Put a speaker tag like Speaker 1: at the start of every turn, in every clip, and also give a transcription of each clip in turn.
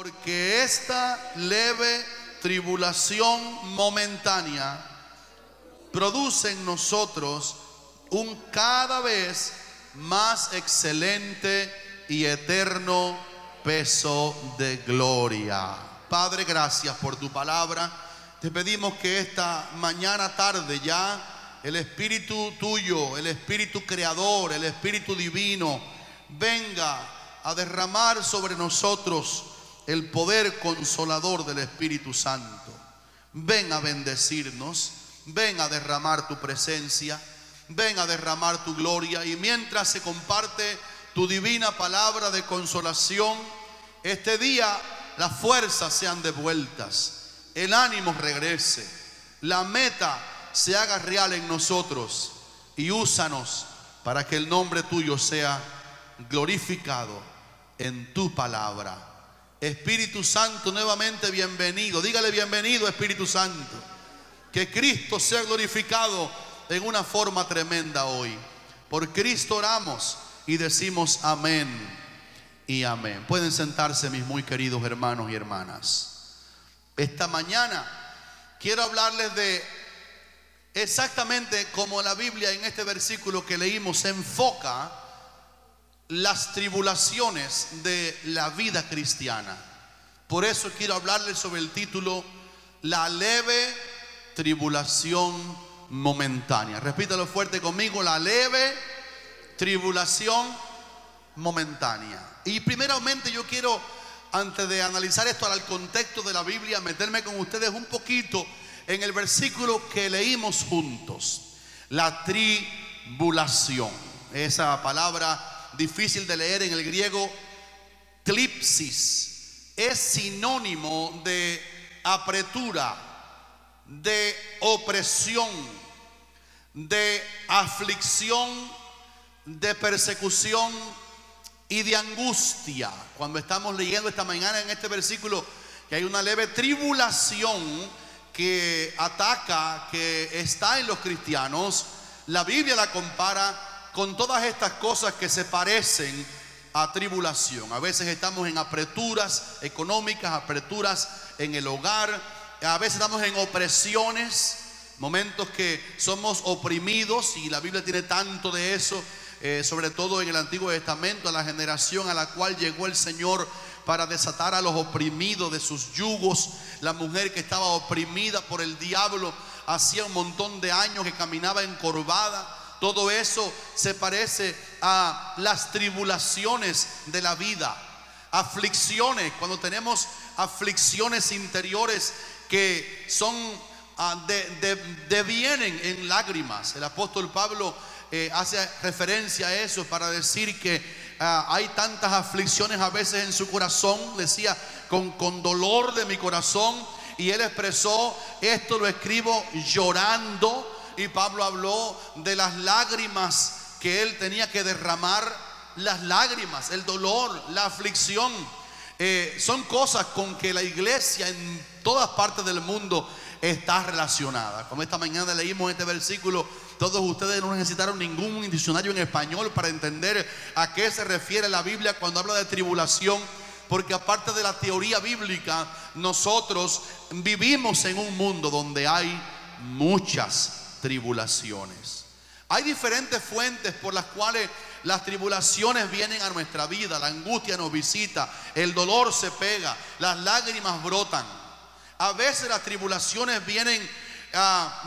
Speaker 1: Porque esta leve tribulación momentánea produce en nosotros un cada vez más excelente y eterno peso de gloria. Padre, gracias por tu palabra. Te pedimos que esta mañana tarde ya el Espíritu tuyo, el Espíritu creador, el Espíritu divino venga a derramar sobre nosotros el poder consolador del Espíritu Santo. Ven a bendecirnos, ven a derramar tu presencia, ven a derramar tu gloria. Y mientras se comparte tu divina palabra de consolación, este día las fuerzas sean devueltas, el ánimo regrese, la meta se haga real en nosotros, y úsanos para que el nombre tuyo sea glorificado en tu palabra. Espíritu Santo, nuevamente bienvenido. Dígale bienvenido, Espíritu Santo. Que Cristo sea glorificado en una forma tremenda hoy. Por Cristo oramos y decimos amén y amén. Pueden sentarse, mis muy queridos hermanos y hermanas. Esta mañana quiero hablarles de exactamente como la Biblia en este versículo que leímos se enfoca las tribulaciones de la vida cristiana. Por eso quiero hablarles sobre el título: la leve tribulación momentánea. Repítalo fuerte conmigo: la leve tribulación momentánea. Y primeramente yo quiero, antes de analizar esto al contexto de la Biblia, meterme con ustedes un poquito en el versículo que leímos juntos. La tribulación, esa palabra difícil de leer en el griego, tlipsis, es sinónimo de apretura, de opresión, de aflicción, de persecución y de angustia. Cuando estamos leyendo esta mañana en este versículo que hay una leve tribulación que ataca, que está en los cristianos, la Biblia la compara con todas estas cosas que se parecen a tribulación. A veces estamos en apreturas económicas, apreturas en el hogar, a veces estamos en opresiones, momentos que somos oprimidos, y la Biblia tiene tanto de eso, sobre todo en el Antiguo Testamento, a la generación a la cual llegó el Señor para desatar a los oprimidos de sus yugos. La mujer que estaba oprimida por el diablo hacía un montón de años que caminaba encorvada. Todo eso se parece a las tribulaciones de la vida, aflicciones, cuando tenemos aflicciones interiores que son devienen en lágrimas. El apóstol Pablo hace referencia a eso para decir que hay tantas aflicciones a veces en su corazón. Decía, con dolor de mi corazón, y él expresó: esto lo escribo llorando. Y Pablo habló de las lágrimas que él tenía que derramar. Las lágrimas, el dolor, la aflicción, son cosas con que la iglesia en todas partes del mundo está relacionada. Como esta mañana leímos este versículo, todos ustedes no necesitaron ningún diccionario en español para entender a qué se refiere la Biblia cuando habla de tribulación, porque aparte de la teoría bíblica, nosotros vivimos en un mundo donde hay muchas tribulaciones. Hay diferentes fuentes por las cuales las tribulaciones vienen a nuestra vida. La angustia nos visita, el dolor se pega, las lágrimas brotan. A veces las tribulaciones vienen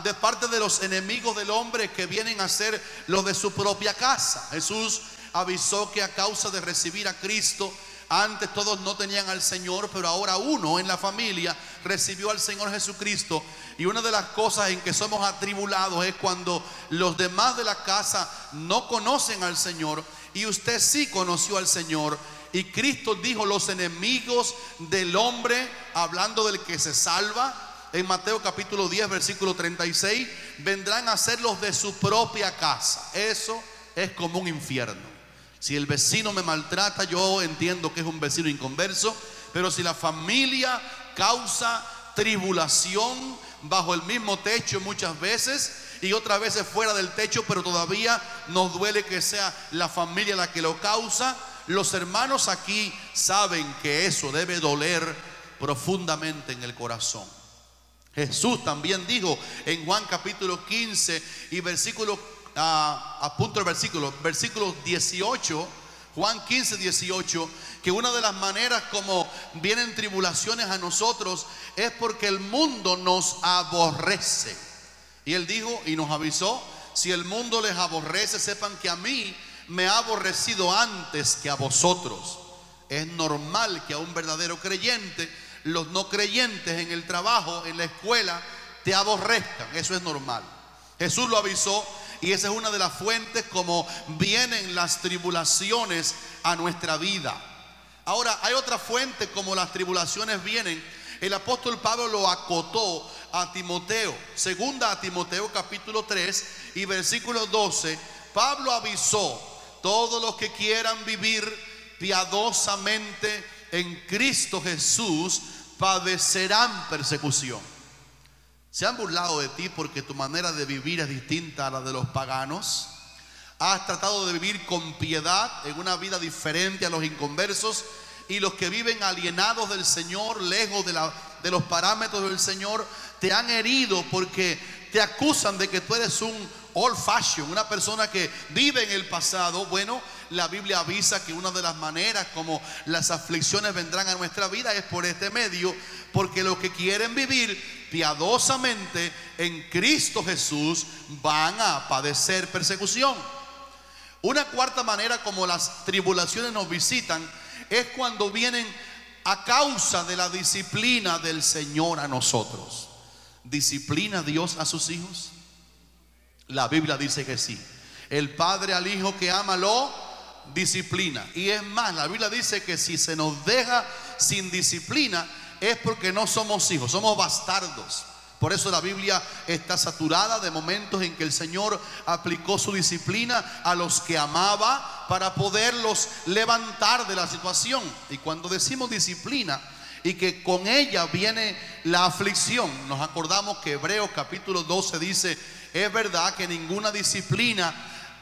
Speaker 1: de parte de los enemigos del hombre, que vienen a ser los de su propia casa. Jesús avisó que a causa de recibir a Cristo, antes todos no tenían al Señor, pero ahora uno en la familia recibió al Señor Jesucristo. Y una de las cosas en que somos atribulados es cuando los demás de la casa no conocen al Señor y usted sí conoció al Señor. Y Cristo dijo: los enemigos del hombre, hablando del que se salva, en Mateo capítulo 10 versículo 36, vendrán a ser los de su propia casa. Eso es como un infierno. Si el vecino me maltrata, yo entiendo que es un vecino inconverso, pero si la familia causa tribulación bajo el mismo techo muchas veces, y otras veces fuera del techo, pero todavía nos duele que sea la familia la que lo causa, Los hermanos aquí saben que eso debe doler profundamente en el corazón. Jesús también dijo en Juan capítulo 15 y versículo, apunto el versículo 18, Juan 15, 18, que una de las maneras como vienen tribulaciones a nosotros es porque el mundo nos aborrece. Y Él dijo y nos avisó: si el mundo les aborrece, sepan que a mí me ha aborrecido antes que a vosotros. Es normal que a un verdadero creyente los no creyentes en el trabajo, en la escuela, te aborrezcan. Eso es normal. Jesús lo avisó y esa es una de las fuentes como vienen las tribulaciones a nuestra vida. Ahora, hay otra fuente como las tribulaciones vienen. El apóstol Pablo lo acotó a Timoteo. Segunda a Timoteo capítulo 3 y versículo 12. Pablo avisó: todos los que quieran vivir piadosamente en Cristo Jesús padecerán persecución. ¿Se han burlado de ti porque tu manera de vivir es distinta a la de los paganos? ¿Has tratado de vivir con piedad en una vida diferente a los inconversos? Y los que viven alienados del Señor, lejos de los parámetros del Señor, te han herido porque te acusan de que tú eres un old fashion, una persona que vive en el pasado. Bueno, la Biblia avisa que una de las maneras como las aflicciones vendrán a nuestra vida es por este medio, porque los que quieren vivir piadosamente en Cristo Jesús van a padecer persecución. Una cuarta manera como las tribulaciones nos visitan es cuando vienen a causa de la disciplina del Señor a nosotros. ¿Disciplina Dios a sus hijos? La Biblia dice que sí. El padre al hijo que ama lo disciplina. Y es más, la Biblia dice que si se nos deja sin disciplina es porque no somos hijos, somos bastardos. Por eso la Biblia está saturada de momentos en que el Señor aplicó su disciplina a los que amaba para poderlos levantar de la situación. Y cuando decimos disciplina y que con ella viene la aflicción, nos acordamos que Hebreos capítulo 12 dice: es verdad que ninguna disciplina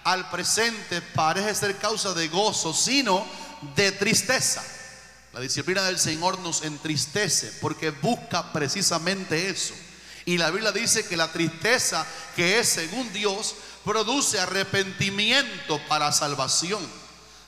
Speaker 1: al presente parece ser causa de gozo, sino de tristeza. La disciplina del Señor nos entristece porque busca precisamente eso. Y la Biblia dice que la tristeza, que es según Dios, produce arrepentimiento para salvación.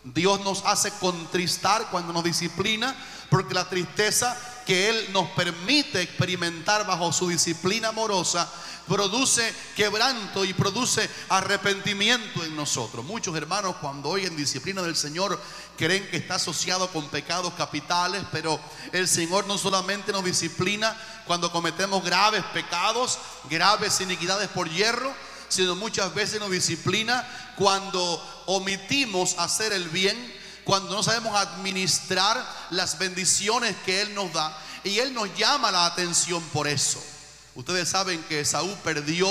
Speaker 1: Dios nos hace contristar cuando nos disciplina, porque la tristeza que Él nos permite experimentar bajo su disciplina amorosa produce quebranto y produce arrepentimiento en nosotros. Muchos hermanos, cuando oyen disciplina del Señor, creen que está asociado con pecados capitales, pero el Señor no solamente nos disciplina cuando cometemos graves pecados, graves iniquidades por hierro, sino muchas veces nos disciplina cuando omitimos hacer el bien, cuando no sabemos administrar las bendiciones que Él nos da, y Él nos llama la atención por eso. Ustedes saben que Esaú perdió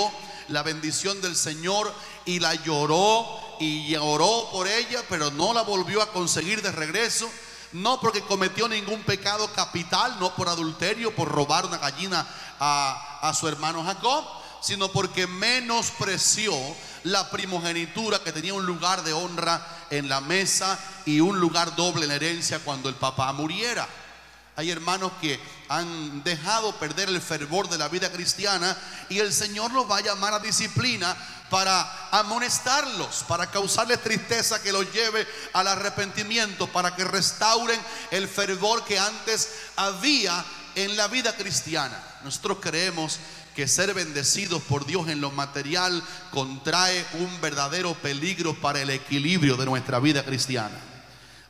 Speaker 1: la bendición del Señor y la lloró y lloró por ella, pero no la volvió a conseguir de regreso. No porque cometió ningún pecado capital, no por adulterio, por robar una gallina a su hermano Jacob, sino porque menospreció la primogenitura, que tenía un lugar de honra en la mesa y un lugar doble en la herencia cuando el papá muriera. Hay hermanos que han dejado perder el fervor de la vida cristiana, y el Señor los va a llamar a disciplina para amonestarlos, para causarles tristeza que los lleve al arrepentimiento, para que restauren el fervor que antes había en la vida cristiana. Nosotros creemos que ser bendecidos por Dios en lo material contrae un verdadero peligro para el equilibrio de nuestra vida cristiana.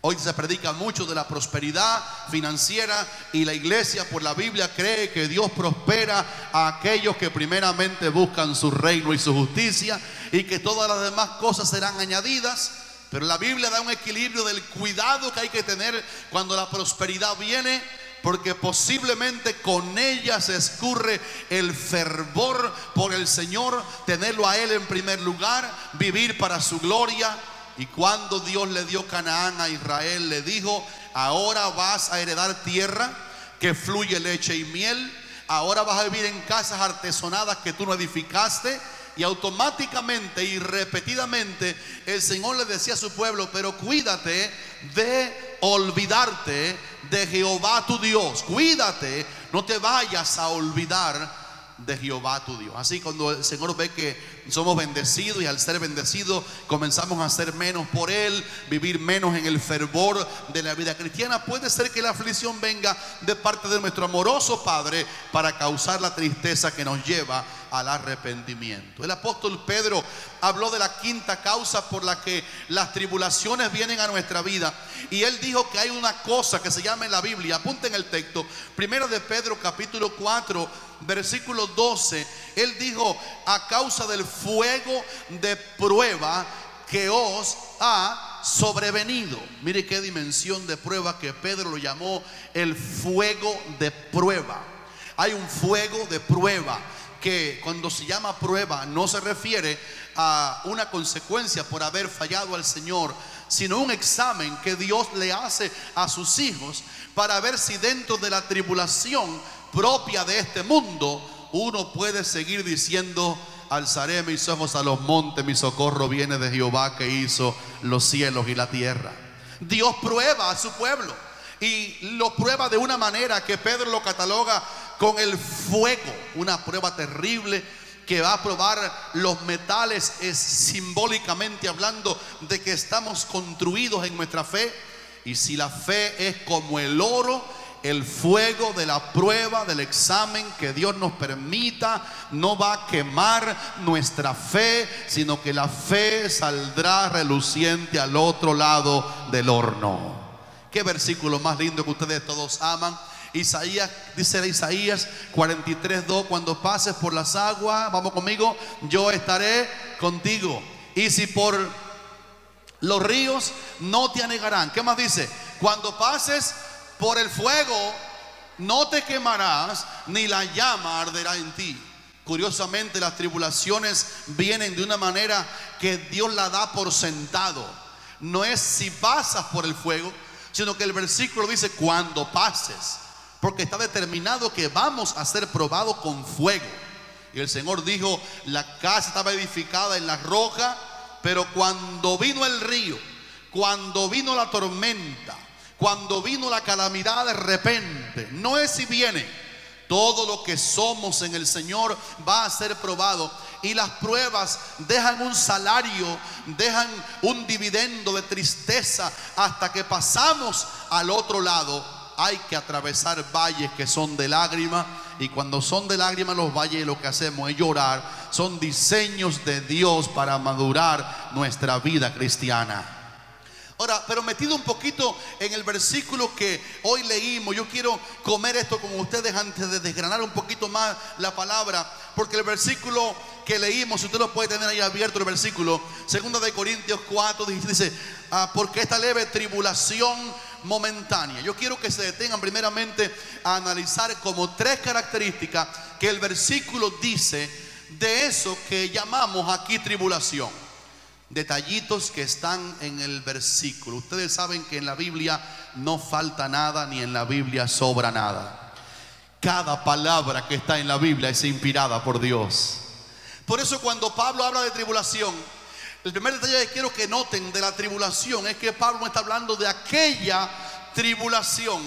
Speaker 1: Hoy se predica mucho de la prosperidad financiera, y la iglesia por la Biblia cree que Dios prospera a aquellos que primeramente buscan su reino y su justicia, y que todas las demás cosas serán añadidas. Pero la Biblia da un equilibrio del cuidado que hay que tener cuando la prosperidad viene, porque posiblemente con ella se escurre el fervor por el Señor, tenerlo a Él en primer lugar, vivir para su gloria. Y cuando Dios le dio Canaán a Israel, le dijo: ahora vas a heredar tierra que fluye leche y miel, ahora vas a vivir en casas artesonadas que tú no edificaste, y automáticamente y repetidamente el Señor le decía a su pueblo: pero cuídate de olvidarte de Jehová tu Dios. Cuídate, no te vayas a olvidar de Jehová tu Dios. Así, cuando el Señor ve que somos bendecidos, y al ser bendecidos comenzamos a hacer menos por Él, vivir menos en el fervor de la vida cristiana, puede ser que la aflicción venga de parte de nuestro amoroso Padre para causar la tristeza que nos lleva al arrepentimiento. El apóstol Pedro habló de la quinta causa por la que las tribulaciones vienen a nuestra vida, y él dijo que hay una cosa que se llama en la Biblia, apunten el texto, primero de Pedro capítulo 4 versículo 12. Él dijo: a causa del fuego de prueba que os ha sobrevenido. Mire qué dimensión de prueba, que Pedro lo llamó el fuego de prueba. Hay un fuego de prueba que, cuando se llama prueba, no se refiere a una consecuencia por haber fallado al Señor, sino un examen que Dios le hace a sus hijos para ver si dentro de la tribulación propia de este mundo uno puede seguir diciendo: alzaré mis ojos a los montes, mi socorro viene de Jehová, que hizo los cielos y la tierra. Dios prueba a su pueblo, y lo prueba de una manera que Pedro lo cataloga con el fuego, una prueba terrible que va a probar los metales, es simbólicamente hablando de que estamos construidos en nuestra fe. Y si la fe es como el oro, el fuego de la prueba, del examen que Dios nos permita, no va a quemar nuestra fe, sino que la fe saldrá reluciente al otro lado del horno. Qué versículo más lindo que ustedes todos aman. Isaías, dice Isaías 43:2: cuando pases por las aguas, vamos conmigo, yo estaré contigo, y si por los ríos, no te anegarán. ¿Qué más dice? Cuando pases por el fuego, no te quemarás, ni la llama arderá en ti. Curiosamente, las tribulaciones vienen de una manera que Dios la da por sentado. No es si pasas por el fuego, sino que el versículo dice cuando pases, porque está determinado que vamos a ser probados con fuego. Y el Señor dijo: la casa estaba edificada en la roca, pero cuando vino el río, cuando vino la tormenta, cuando vino la calamidad de repente, no es si viene, todo lo que somos en el Señor va a ser probado. Y las pruebas dejan un salario, dejan un dividendo de tristeza hasta que pasamos al otro lado. Hay que atravesar valles que son de lágrimas, y cuando son de lágrimas los valles, lo que hacemos es llorar. Son diseños de Dios para madurar nuestra vida cristiana. Ahora, pero metido un poquito en el versículo que hoy leímos, yo quiero comer esto con ustedes antes de desgranar un poquito más la palabra, porque el versículo que leímos, si usted lo puede tener ahí abierto, el versículo 2 de Corintios 4 dice: porque esta leve tribulación momentánea. Yo quiero que se detengan primeramente a analizar como tres características que el versículo dice de eso que llamamos aquí tribulación. Detallitos que están en el versículo. Ustedes saben que en la Biblia no falta nada, ni en la Biblia sobra nada. Cada palabra que está en la Biblia es inspirada por Dios. Por eso, cuando Pablo habla de tribulación, el primer detalle que quiero que noten de la tribulación es que Pablo no está hablando de aquella tribulación,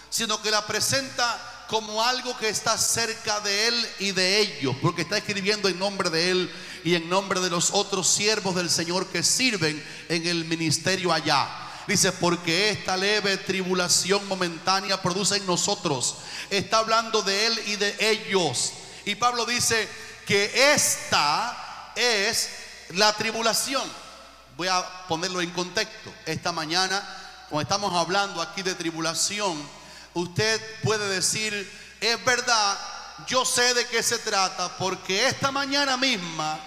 Speaker 1: sino que la presenta como algo que está cerca de él y de ellos, porque está escribiendo en nombre de él y en nombre de los otros siervos del Señor que sirven en el ministerio allá. Dice: porque esta leve tribulación momentánea produce en nosotros. Está hablando de él y de ellos. Y Pablo dice que esta es la tribulación. Voy a ponerlo en contexto. Esta mañana, cuando estamos hablando aquí de tribulación, usted puede decir: es verdad, yo sé de qué se trata, porque esta mañana misma,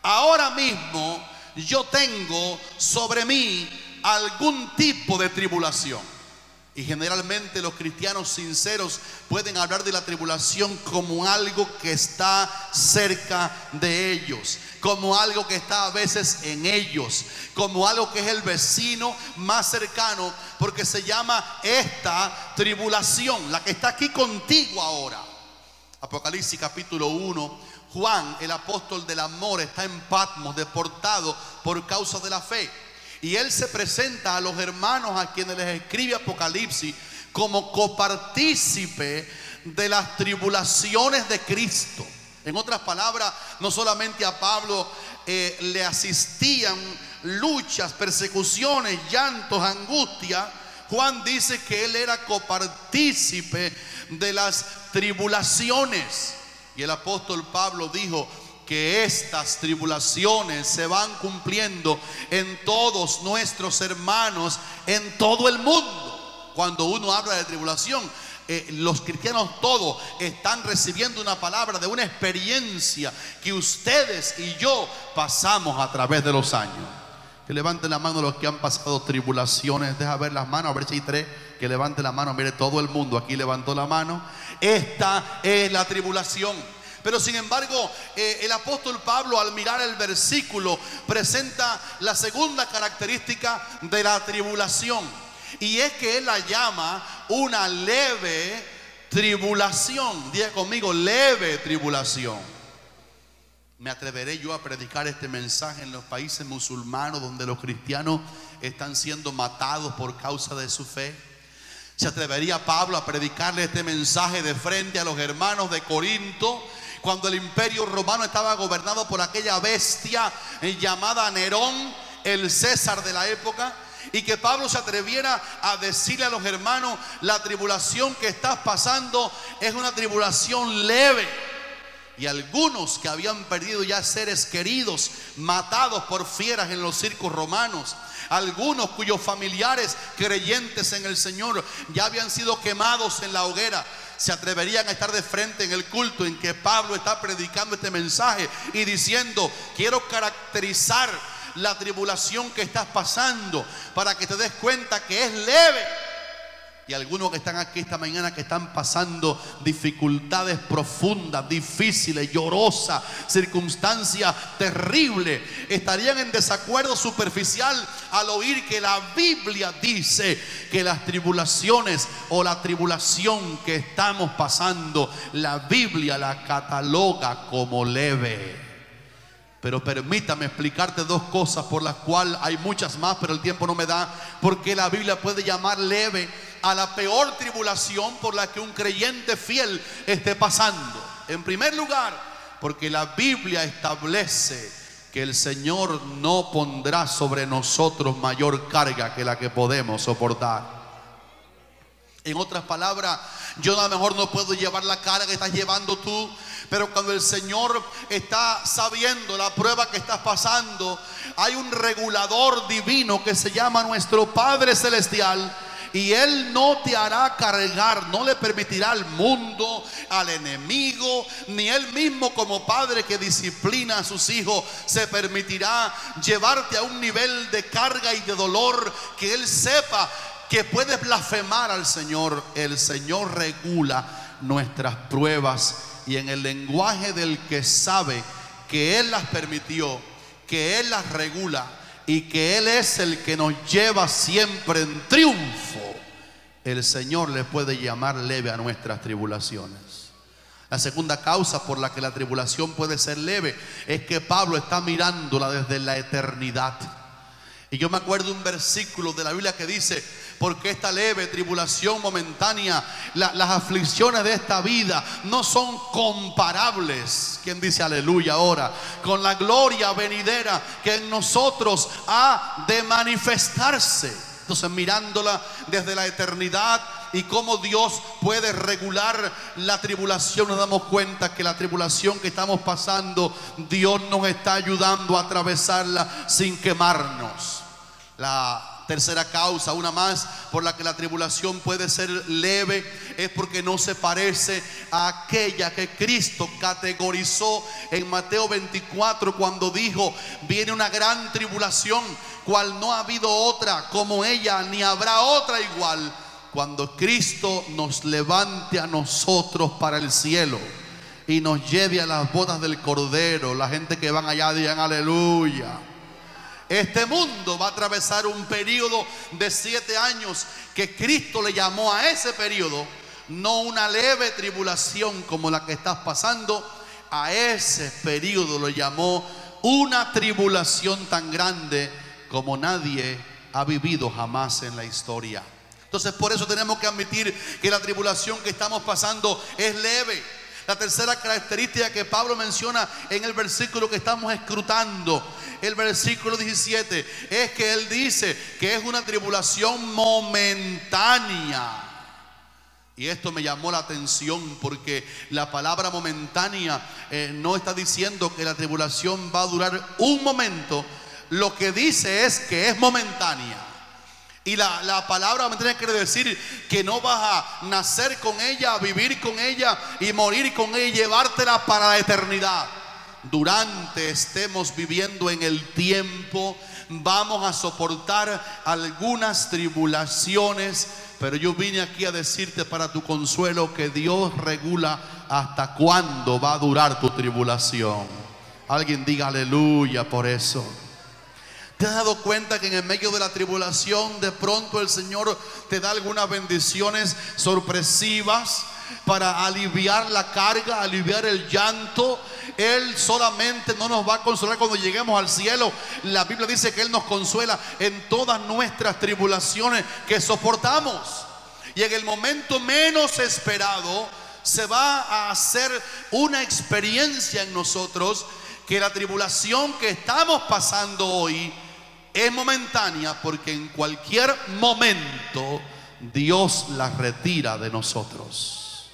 Speaker 1: ahora mismo, yo tengo sobre mí algún tipo de tribulación. Y generalmente los cristianos sinceros pueden hablar de la tribulación como algo que está cerca de ellos, como algo que está a veces en ellos, como algo que es el vecino más cercano, porque se llama esta tribulación, la que está aquí contigo ahora. Apocalipsis capítulo 1, Juan, el apóstol del amor, está en Patmos, deportado por causa de la fe. Y él se presenta a los hermanos a quienes les escribe Apocalipsis como copartícipe de las tribulaciones de Cristo. En otras palabras, no solamente a Pablo le asistían luchas, persecuciones, llantos, angustia. Juan dice que él era copartícipe de las tribulaciones. Y el apóstol Pablo dijo que estas tribulaciones se van cumpliendo en todos nuestros hermanos en todo el mundo. Cuando uno habla de tribulación, los cristianos todos están recibiendo una palabra de una experiencia que ustedes y yo pasamos a través de los años. Que levanten la mano los que han pasado tribulaciones. Deja ver las manos, a ver si hay tres. Que levanten la mano. Mire, todo el mundo aquí levantó la mano. Esta es la tribulación. Pero sin embargo, el apóstol Pablo, al mirar el versículo, presenta la segunda característica de la tribulación. Y es que él la llama una leve tribulación. Diga conmigo, leve tribulación. ¿Me atreveré yo a predicar este mensaje en los países musulmanes donde los cristianos están siendo matados por causa de su fe? ¿Se atrevería Pablo a predicarle este mensaje de frente a los hermanos de Corinto, cuando el imperio romano estaba gobernado por aquella bestia llamada Nerón, el César de la época? Y que Pablo se atreviera a decirle a los hermanos: la tribulación que estás pasando es una tribulación leve. Y algunos que habían perdido ya seres queridos, matados por fieras en los circos romanos, algunos cuyos familiares creyentes en el Señor ya habían sido quemados en la hoguera, se atreverían a estar de frente en el culto en que Pablo está predicando este mensaje y diciendo: quiero caracterizar la tribulación que estás pasando para que te des cuenta que es leve. Y algunos que están aquí esta mañana que están pasando dificultades profundas, difíciles, llorosas, circunstancias terribles, estarían en desacuerdo superficial al oír que la Biblia dice que las tribulaciones o la tribulación que estamos pasando, la Biblia la cataloga como leve. Pero permítame explicarte dos cosas por las cuales hay muchas más, pero el tiempo no me da, porque la Biblia puede llamar leve a la peor tribulación por la que un creyente fiel esté pasando. En primer lugar, porque la Biblia establece que el Señor no pondrá sobre nosotros mayor carga que la que podemos soportar. En otras palabras, yo a lo mejor no puedo llevar la carga que estás llevando tú, pero cuando el Señor está sabiendo la prueba que estás pasando, hay un regulador divino que se llama nuestro Padre Celestial. Y Él no te hará cargar, no le permitirá al mundo, al enemigo, ni Él mismo como padre que disciplina a sus hijos, se permitirá llevarte a un nivel de carga y de dolor que Él sepa que puedes blasfemar al Señor. El Señor regula nuestras pruebas, y en el lenguaje del que sabe que Él las permitió, que Él las regula y que Él es el que nos lleva siempre en triunfo, el Señor le puede llamar leve a nuestras tribulaciones. La segunda causa por la que la tribulación puede ser leve es que Pablo está mirándola desde la eternidad. Y yo me acuerdo un versículo de la Biblia que dice: porque esta leve tribulación momentánea, las aflicciones de esta vida no son comparables, ¿quién dice aleluya ahora?, con la gloria venidera que en nosotros ha de manifestarse. Entonces, mirándola desde la eternidad y cómo Dios puede regular la tribulación, nos damos cuenta que la tribulación que estamos pasando, Dios nos está ayudando a atravesarla sin quemarnos. La tercera causa, una más, por la que la tribulación puede ser leve, es porque no se parece a aquella que Cristo categorizó en Mateo 24 cuando dijo: viene una gran tribulación, cual no ha habido otra como ella, ni habrá otra igual, cuando Cristo nos levante a nosotros para el cielo y nos lleve a las bodas del Cordero. La gente que van allá digan aleluya. Este mundo va a atravesar un periodo de 7 años que Cristo le llamó a ese periodo no una leve tribulación como la que estás pasando, a ese periodo lo llamó una tribulación tan grande como nadie ha vivido jamás en la historia. Entonces por eso tenemos que admitir que la tribulación que estamos pasando es leve. La tercera característica que Pablo menciona en el versículo que estamos escrutando, el versículo 17, es que él dice que es una tribulación momentánea. Y esto me llamó la atención porque la palabra momentánea no está diciendo que la tribulación va a durar un momento. Lo que dice es que es momentánea. Y la palabra momentánea quiere decir que no vas a nacer con ella, vivir con ella y morir con ella y llevártela para la eternidad. Durante estemos viviendo en el tiempo, vamos a soportar algunas tribulaciones. Pero yo vine aquí a decirte para tu consuelo que Dios regula hasta cuándo va a durar tu tribulación. Alguien diga aleluya por eso. ¿Te has dado cuenta que en el medio de la tribulación de pronto el Señor te da algunas bendiciones sorpresivas para aliviar la carga, aliviar el llanto? Él solamente no nos va a consolar cuando lleguemos al cielo. La Biblia dice que Él nos consuela en todas nuestras tribulaciones que soportamos. Y en el momento menos esperado se va a hacer una experiencia en nosotros que la tribulación que estamos pasando hoy es momentánea, porque en cualquier momento Dios la retira de nosotros.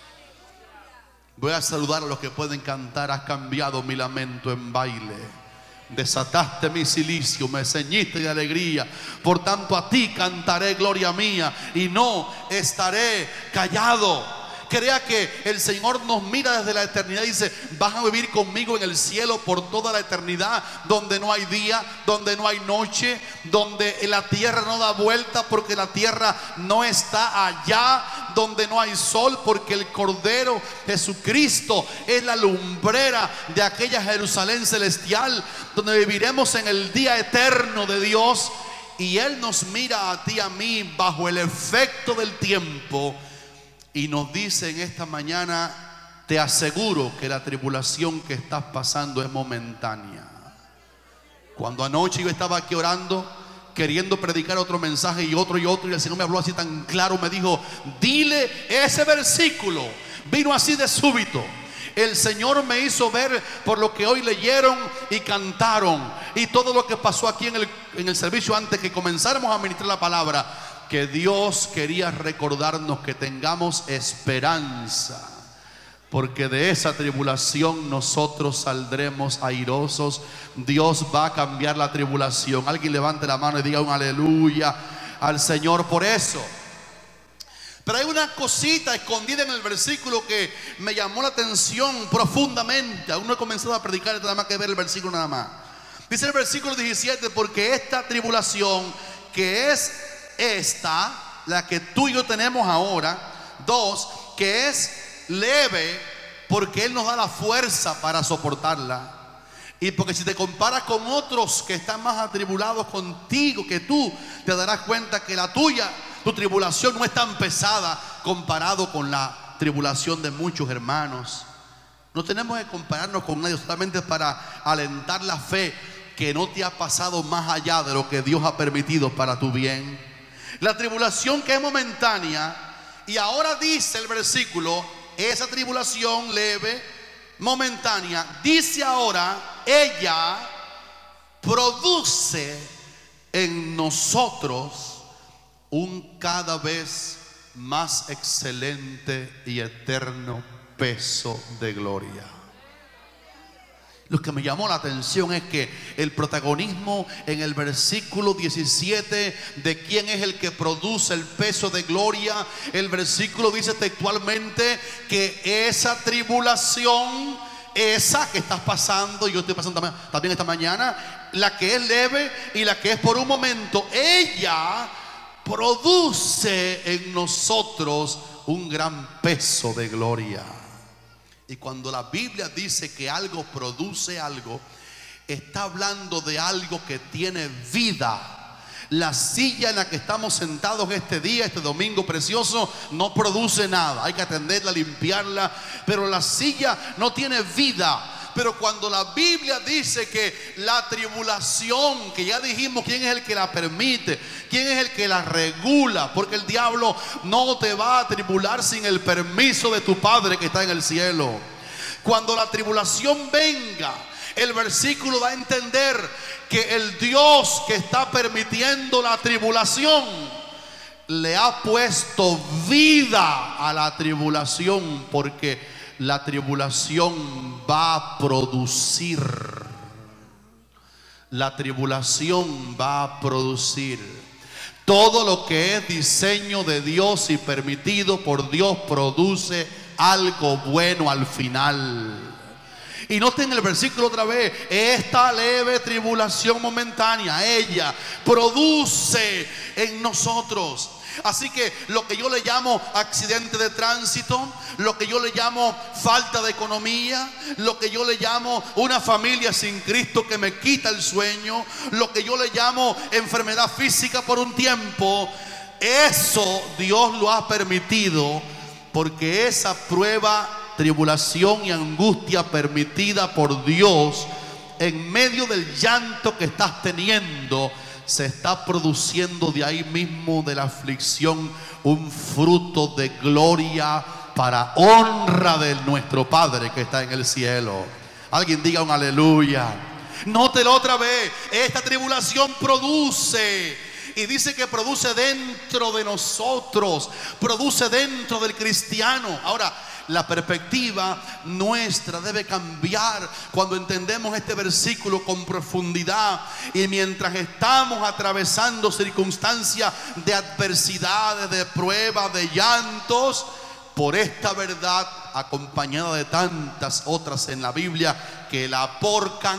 Speaker 1: Voy a saludar a los que pueden cantar. Has cambiado mi lamento en baile, desataste mi cilicio, me ceñiste de alegría. Por tanto a ti cantaré gloria mía y no estaré callado. Crea que el Señor nos mira desde la eternidad y dice: vas a vivir conmigo en el cielo por toda la eternidad, donde no hay día, donde no hay noche, donde la tierra no da vuelta porque la tierra no está allá, donde no hay sol porque el Cordero Jesucristo es la lumbrera de aquella Jerusalén celestial, donde viviremos en el día eterno de Dios. Y Él nos mira a ti y a mí bajo el efecto del tiempo y nos dice en esta mañana: te aseguro que la tribulación que estás pasando es momentánea. Cuando anoche yo estaba aquí orando, queriendo predicar otro mensaje y otro, y el Señor me habló así tan claro, me dijo: dile ese versículo. Vino así de súbito. El Señor me hizo ver por lo que hoy leyeron y cantaron y todo lo que pasó aquí en el servicio antes que comenzáramos a ministrar la palabra, que Dios quería recordarnos que tengamos esperanza, porque de esa tribulación nosotros saldremos airosos. Dios va a cambiar la tribulación. Alguien levante la mano y diga un aleluya al Señor por eso. Pero hay una cosita escondida en el versículo que me llamó la atención profundamente. Aún no he comenzado a predicar, nada más que ver el versículo nada más. Dice el versículo 17: porque esta tribulación que es esta, la que tú y yo tenemos ahora, 2, que es leve, porque Él nos da la fuerza para soportarla. Y porque si te comparas con otros que están más atribulados contigo que tú, te darás cuenta que la tuya, tu tribulación no es tan pesada comparado con la tribulación de muchos hermanos. No tenemos que compararnos con nadie, solamente para alentar la fe que no te ha pasado más allá de lo que Dios ha permitido para tu bien. La tribulación que es momentánea, y ahora dice el versículo, esa tribulación leve, momentánea, dice ahora, ella produce en nosotros un cada vez más excelente y eterno peso de gloria. Lo que me llamó la atención es que el protagonismo en el versículo 17 de quién es el que produce el peso de gloria. El versículo dice textualmente que esa tribulación, esa que estás pasando y yo estoy pasando también esta mañana, la que es leve y la que es por un momento, ella produce en nosotros un gran peso de gloria. Y cuando la Biblia dice que algo produce algo, está hablando de algo que tiene vida. La silla en la que estamos sentados este día, este domingo precioso, no produce nada. Hay que atenderla, limpiarla, pero la silla no tiene vida. Pero cuando la Biblia dice que la tribulación, que ya dijimos quién es el que la permite, quién es el que la regula, porque el diablo no te va a tribular sin el permiso de tu Padre que está en el cielo. Cuando la tribulación venga, el versículo da a entender que el Dios que está permitiendo la tribulación le ha puesto vida a la tribulación, porque la tribulación va a producir. La tribulación va a producir. Todo lo que es diseño de Dios y permitido por Dios produce algo bueno al final. Y noten el versículo otra vez: esta leve tribulación momentánea, ella produce en nosotros. Así que lo que yo le llamo accidente de tránsito, lo que yo le llamo falta de economía, lo que yo le llamo una familia sin Cristo que me quita el sueño, lo que yo le llamo enfermedad física por un tiempo, eso Dios lo ha permitido, porque esa prueba, tribulación y angustia permitida por Dios, en medio del llanto que estás teniendo, se está produciendo de ahí mismo, de la aflicción, un fruto de gloria para honra de nuestro Padre que está en el cielo. Alguien diga un aleluya. Nótelo otra vez: esta tribulación produce. Y dice que produce dentro de nosotros, produce dentro del cristiano. Ahora, la perspectiva nuestra debe cambiar cuando entendemos este versículo con profundidad. Y mientras estamos atravesando circunstancias de adversidades, de pruebas, de llantos, por esta verdad, acompañada de tantas otras en la Biblia que la aporcan,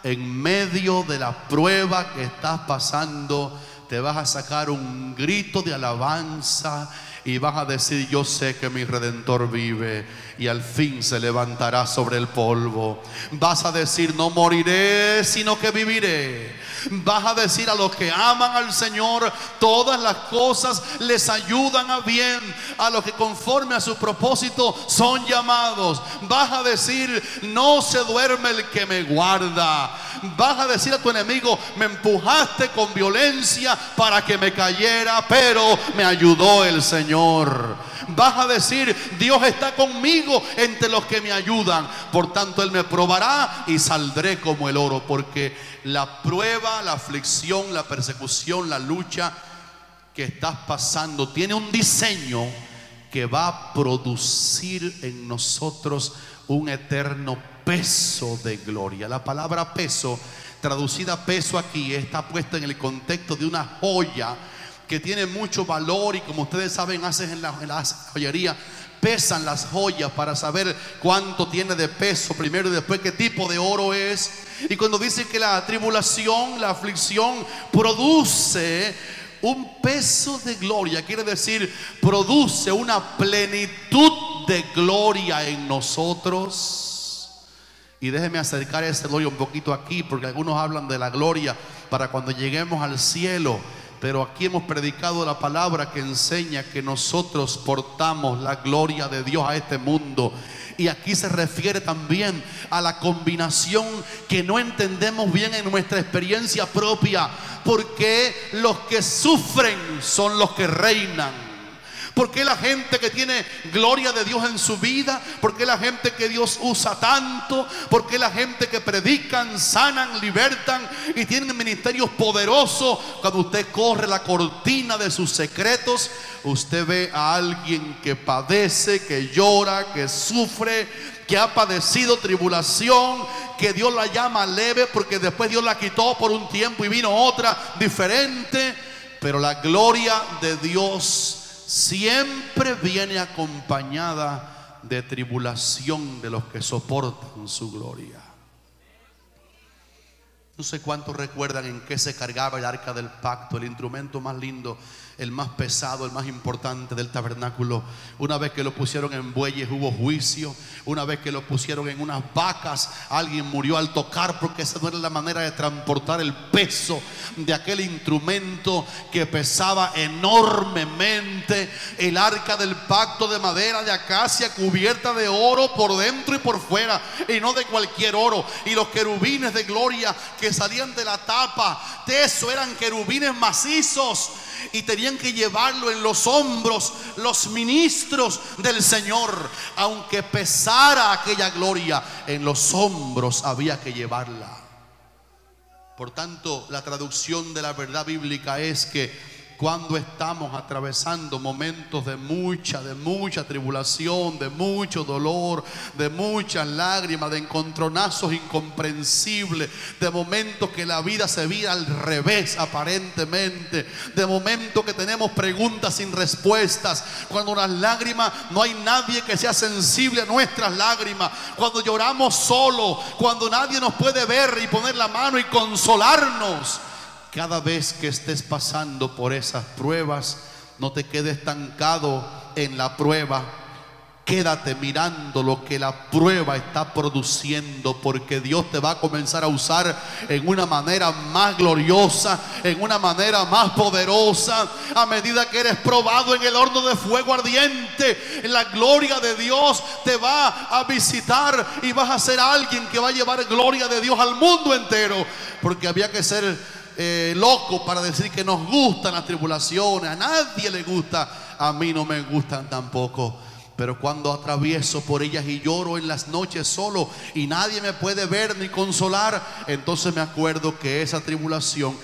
Speaker 1: en medio de la prueba que estás pasando, te vas a sacar un grito de alabanza y vas a decir: yo sé que mi Redentor vive y al fin se levantará sobre el polvo. Vas a decir: no moriré, sino que viviré. Vas a decir: a los que aman al Señor, todas las cosas les ayudan a bien, a los que conforme a su propósito son llamados. Vas a decir: no se duerme el que me guarda. Vas a decir a tu enemigo: me empujaste con violencia para que me cayera, pero me ayudó el Señor. Vas a decir: Dios está conmigo entre los que me ayudan, por tanto Él me probará y saldré como el oro. Porque la prueba, la aflicción, la persecución, la lucha que estás pasando tiene un diseño que va a producir en nosotros un eterno peso de gloria. La palabra peso, traducida peso aquí, está puesta en el contexto de una joya que tiene mucho valor. Y como ustedes saben, hacen en la joyería, pesan las joyas para saber cuánto tiene de peso primero y después qué tipo de oro es. Y cuando dice que la tribulación, la aflicción produce un peso de gloria, quiere decir produce una plenitud de gloria en nosotros. Y déjeme acercar ese gloria un poquito aquí, porque algunos hablan de la gloria para cuando lleguemos al cielo. Pero aquí hemos predicado la palabra que enseña que nosotros portamos la gloria de Dios a este mundo. Y aquí se refiere también a la combinación que no entendemos bien en nuestra experiencia propia. Porque los que sufren son los que reinan. Porque la gente que tiene gloria de Dios en su vida, porque la gente que Dios usa tanto, porque la gente que predican, sanan, libertan y tienen ministerios poderosos, cuando usted corre la cortina de sus secretos, usted ve a alguien que padece, que llora, que sufre, que ha padecido tribulación, que Dios la llama leve porque después Dios la quitó por un tiempo y vino otra diferente. Pero la gloria de Dios siempre viene acompañada de tribulación de los que soportan su gloria. No sé cuántos recuerdan en qué se cargaba el arca del pacto, el instrumento más lindo el más pesado, el más importante del tabernáculo. Una vez que lo pusieron en bueyes hubo juicio. Una vez que lo pusieron en unas vacas, alguien murió al tocar, porque esa no era la manera de transportar el peso de aquel instrumento que pesaba enormemente. El arca del pacto de madera de acacia cubierta de oro por dentro y por fuera, y no de cualquier oro. Y los querubines de gloria que salían de la tapa de eso eran querubines macizos, y tenían que llevarlo en los hombros los ministros del Señor. Aunque pesara aquella gloria, en los hombros había que llevarla. Por tanto, la traducción de la verdad bíblica es que cuando estamos atravesando momentos de mucha tribulación, de mucho dolor, de muchas lágrimas, de encontronazos incomprensibles, de momentos que la vida se vira al revés aparentemente, de momentos que tenemos preguntas sin respuestas, cuando las lágrimas no hay nadie que sea sensible a nuestras lágrimas, cuando lloramos solo, cuando nadie nos puede ver y poner la mano y consolarnos. Cada vez que estés pasando por esas pruebas, no te quedes estancado en la prueba. Quédate mirando lo que la prueba está produciendo, porque Dios te va a comenzar a usar en una manera más gloriosa, en una manera más poderosa. A medida que eres probado en el horno de fuego ardiente, la gloria de Dios te va a visitar y vas a ser alguien que va a llevar gloria de Dios al mundo entero. Porque había que ser loco para decir que nos gustan las tribulaciones. A nadie le gusta, a mí no me gustan tampoco. Pero cuando atravieso por ellas y lloro en las noches solo y nadie me puede ver ni consolar, entonces me acuerdo que esa tribulación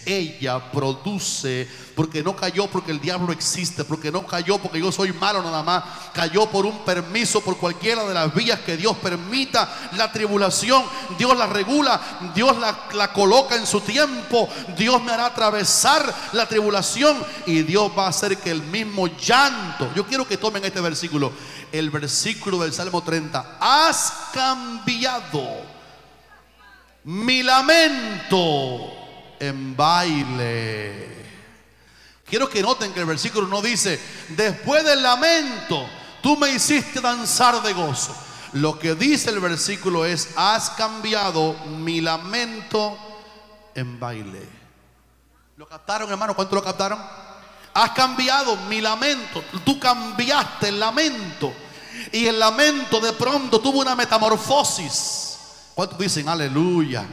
Speaker 1: ella produce, porque no cayó porque el diablo existe, porque no cayó porque yo soy malo nada más, cayó por un permiso, por cualquiera de las vías que Dios permita. La tribulación Dios la regula, Dios la coloca en su tiempo. Dios me hará atravesar la tribulación y Dios va a hacer que el mismo llanto. Yo quiero que tomen este versículo, el versículo del Salmo 30. Has cambiado mi lamento en baile. Quiero que noten que el versículo no dice: después del lamento tú me hiciste danzar de gozo. Lo que dice el versículo es: has cambiado mi lamento en baile. ¿Lo captaron, hermano? ¿Cuánto lo captaron? Has cambiado mi lamento. Tú cambiaste el lamento, y el lamento de pronto tuvo una metamorfosis. ¿Cuántos dicen aleluya?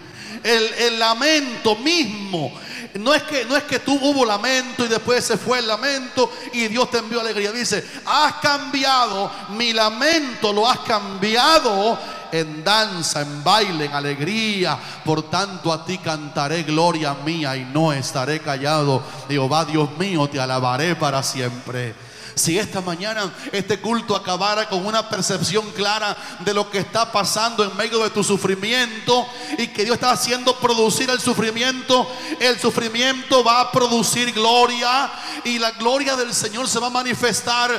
Speaker 1: El lamento mismo, no es que tú hubo lamento y después se fue el lamento y Dios te envió alegría. Dice: has cambiado mi lamento, lo has cambiado en danza, en baile, en alegría. Por tanto a ti cantaré gloria mía y no estaré callado. Jehová Dios mío, te alabaré para siempre. Si esta mañana este culto acabara con una percepción clara de lo que está pasando en medio de tu sufrimiento, y que Dios está haciendo producir el sufrimiento va a producir gloria, y la gloria del Señor se va a manifestar.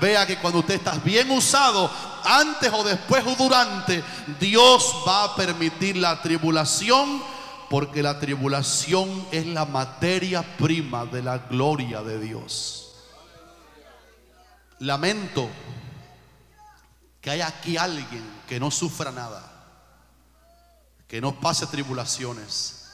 Speaker 1: Vea que cuando usted está bien usado, antes o después o durante, Dios va a permitir la tribulación, porque la tribulación es la materia prima de la gloria de Dios. Lamento que haya aquí alguien que no sufra nada, que no pase tribulaciones,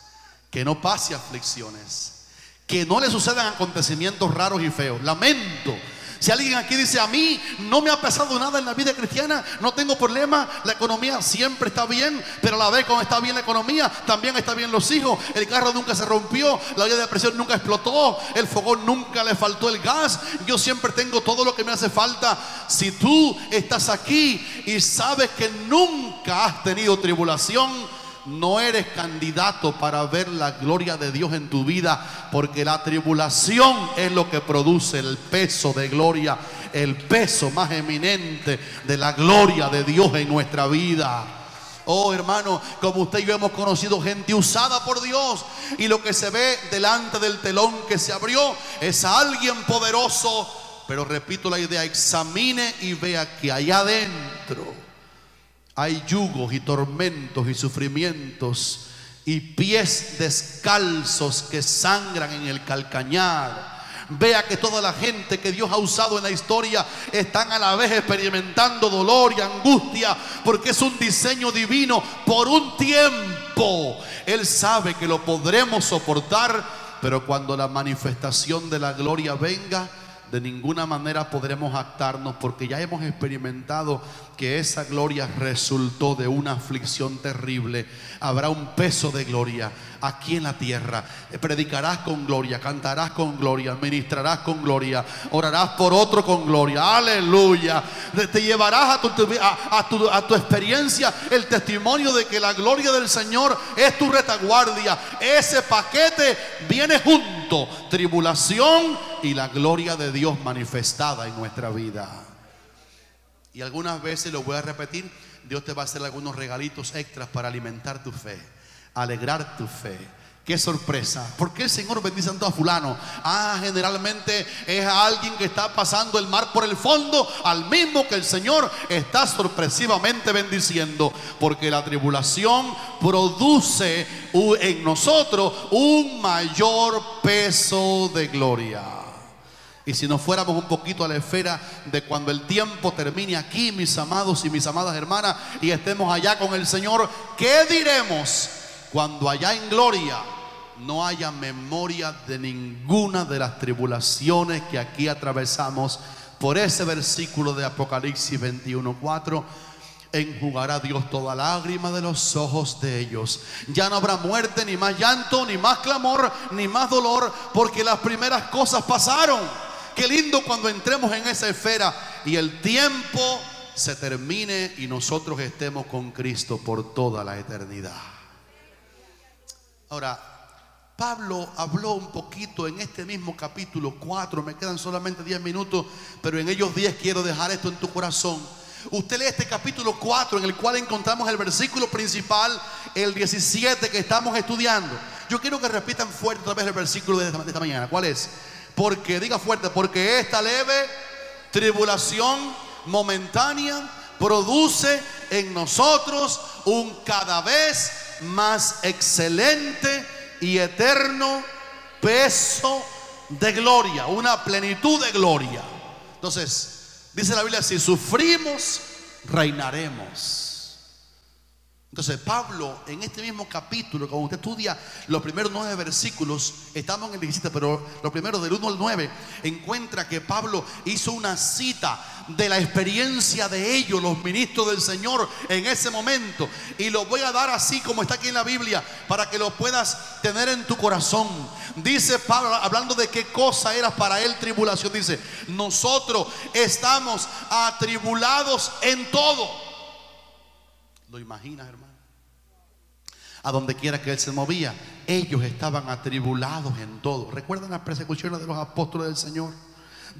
Speaker 1: que no pase aflicciones, que no le sucedan acontecimientos raros y feos. Lamento. Si alguien aquí dice: a mí no me ha pasado nada en la vida cristiana, no tengo problema, la economía siempre está bien, pero a la vez cuando está bien la economía, también está bien los hijos, el carro nunca se rompió, la olla de presión nunca explotó, el fogón nunca le faltó el gas, yo siempre tengo todo lo que me hace falta. Si tú estás aquí y sabes que nunca has tenido tribulación, no eres candidato para ver la gloria de Dios en tu vida, porque la tribulación es lo que produce el peso de gloria, el peso más eminente de la gloria de Dios en nuestra vida. Oh, hermano, como usted y yo hemos conocido gente usada por Dios, y lo que se ve delante del telón que se abrió es a alguien poderoso. Pero repito la idea: examine y vea que allá adentro hay yugos y tormentos y sufrimientos y pies descalzos que sangran en el calcañar. Vea que toda la gente que Dios ha usado en la historia están a la vez experimentando dolor y angustia, porque es un diseño divino por un tiempo. Él sabe que lo podremos soportar, pero cuando la manifestación de la gloria venga, de ninguna manera podremos jactarnos, porque ya hemos experimentado que esa gloria resultó de una aflicción terrible. Habrá un peso de gloria aquí en la tierra. Predicarás con gloria, cantarás con gloria, ministrarás con gloria, orarás por otro con gloria. Aleluya. Te llevarás a tu experiencia el testimonio de que la gloria del Señor es tu retaguardia. Ese paquete viene junto: tribulación y la gloria de Dios manifestada en nuestra vida. Y algunas veces, lo voy a repetir, Dios te va a hacer algunos regalitos extras para alimentar tu fe, alegrar tu fe. Qué sorpresa. ¿Por qué el Señor bendice tanto a fulano? Generalmente es a alguien que está pasando el mar por el fondo, al mismo que el Señor está sorpresivamente bendiciendo, porque la tribulación produce en nosotros un mayor peso de gloria. Y si nos fuéramos un poquito a la esfera de cuando el tiempo termine aquí, mis amados y mis amadas hermanas, y estemos allá con el Señor, ¿qué diremos cuando allá en gloria no haya memoria de ninguna de las tribulaciones que aquí atravesamos? Por ese versículo de Apocalipsis 21:4: enjugará Dios toda lágrima de los ojos de ellos. Ya no habrá muerte, ni más llanto, ni más clamor, ni más dolor, porque las primeras cosas pasaron. Qué lindo cuando entremos en esa esfera y el tiempo se termine y nosotros estemos con Cristo por toda la eternidad. Ahora, Pablo habló un poquito en este mismo capítulo 4, me quedan solamente 10 minutos, pero en ellos 10 quiero dejar esto en tu corazón. Usted lee este capítulo 4, en el cual encontramos el versículo principal, el 17 que estamos estudiando. Yo quiero que repitan fuerte otra vez el versículo de esta mañana. ¿Cuál es? Porque, diga fuerte, porque esta leve tribulación momentánea produce en nosotros un cada vez más excelente y eterno peso de gloria, una plenitud de gloria. Entonces, dice la Biblia: si sufrimos, reinaremos. Entonces Pablo, en este mismo capítulo, cuando usted estudia los primeros 9 versículos, estamos en el 17, pero los primeros del 1 al 9, encuentra que Pablo hizo una cita de la experiencia de ellos, los ministros del Señor, en ese momento. Y lo voy a dar así como está aquí en la Biblia, para que lo puedas tener en tu corazón. Dice Pablo, hablando de qué cosa era para él tribulación, dice: nosotros estamos atribulados en todo. ¿Lo imaginas, hermano? A donde quiera que él se movía, ellos estaban atribulados en todo. ¿Recuerdan las persecuciones de los apóstoles del Señor?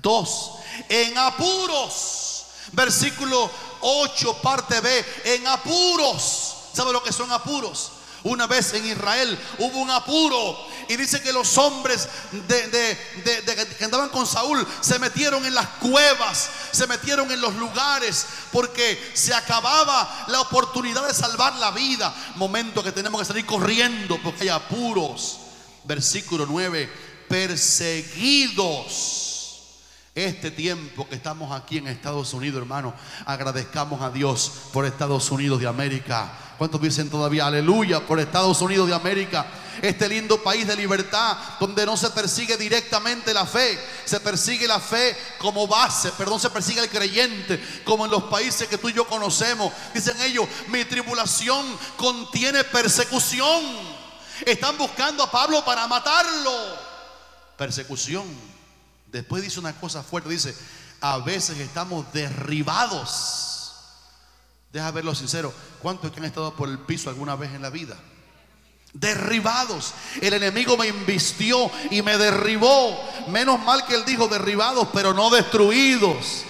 Speaker 1: 2, en apuros. Versículo 8, parte B, en apuros. ¿Sabe lo que son apuros? Una vez en Israel hubo un apuro, y dice que los hombres que andaban con Saúl se metieron en las cuevas, se metieron en los lugares, porque se acababa la oportunidad de salvar la vida. Momento que tenemos que salir corriendo porque hay apuros. Versículo 9, perseguidos. Este tiempo que estamos aquí en Estados Unidos, hermano, agradezcamos a Dios por Estados Unidos de América. ¿Cuántos dicen todavía aleluya por Estados Unidos de América? Este lindo país de libertad, donde no se persigue directamente la fe, se persigue la fe como base, se persigue el creyente, como en los países que tú y yo conocemos. Dicen ellos: mi tribulación contiene persecución. Están buscando a Pablo para matarlo. Persecución. Después dice una cosa fuerte, dice: a veces estamos derribados. Deja verlo sincero, ¿cuántos que han estado por el piso alguna vez en la vida? Derribados. El enemigo me embistió y me derribó. Menos mal que él dijo derribados, pero no destruidos.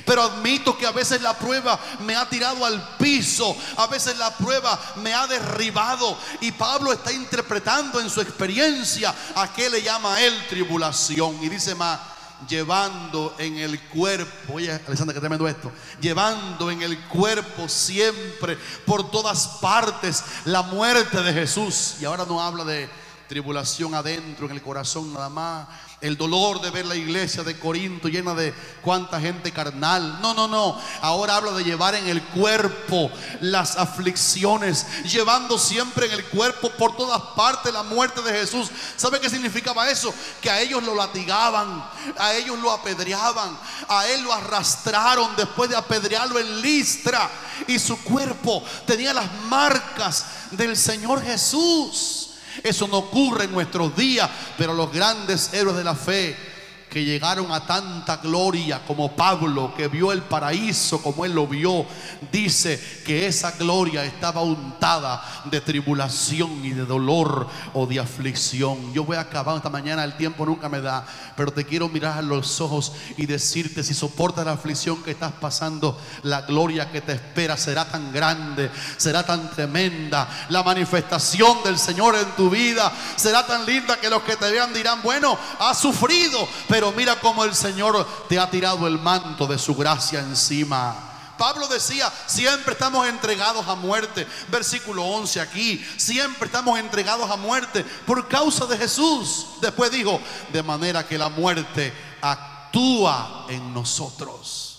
Speaker 1: Pero admito que a veces la prueba me ha tirado al piso, a veces la prueba me ha derribado. Y Pablo está interpretando en su experiencia a qué le llama él tribulación. Y dice más: llevando en el cuerpo, oye Alexander, que tremendo esto, llevando en el cuerpo siempre, por todas partes, la muerte de Jesús. Y ahora no habla de tribulación adentro, en el corazón nada más, el dolor de ver la iglesia de Corinto llena de cuánta gente carnal. No, no, no. Ahora habla de llevar en el cuerpo las aflicciones, llevando siempre en el cuerpo por todas partes la muerte de Jesús. ¿Sabe qué significaba eso? Que a ellos lo latigaban, a ellos lo apedreaban, a él lo arrastraron después de apedrearlo en Listra, y su cuerpo tenía las marcas del Señor Jesús. Eso no ocurre en nuestros días, pero los grandes héroes de la fe que llegaron a tanta gloria, como Pablo, que vio el paraíso como él lo vio, dice que esa gloria estaba untada de tribulación y de dolor o de aflicción. Yo voy a acabar esta mañana, el tiempo nunca me da, pero te quiero mirar a los ojos y decirte: si soportas la aflicción que estás pasando, la gloria que te espera será tan grande, será tan tremenda. La manifestación del Señor en tu vida será tan linda que los que te vean dirán: bueno, ha sufrido, pero mira cómo el Señor te ha tirado el manto de su gracia encima. Pablo decía: siempre estamos entregados a muerte. Versículo 11 aquí: siempre estamos entregados a muerte por causa de Jesús. Después dijo: de manera que la muerte actúa en nosotros.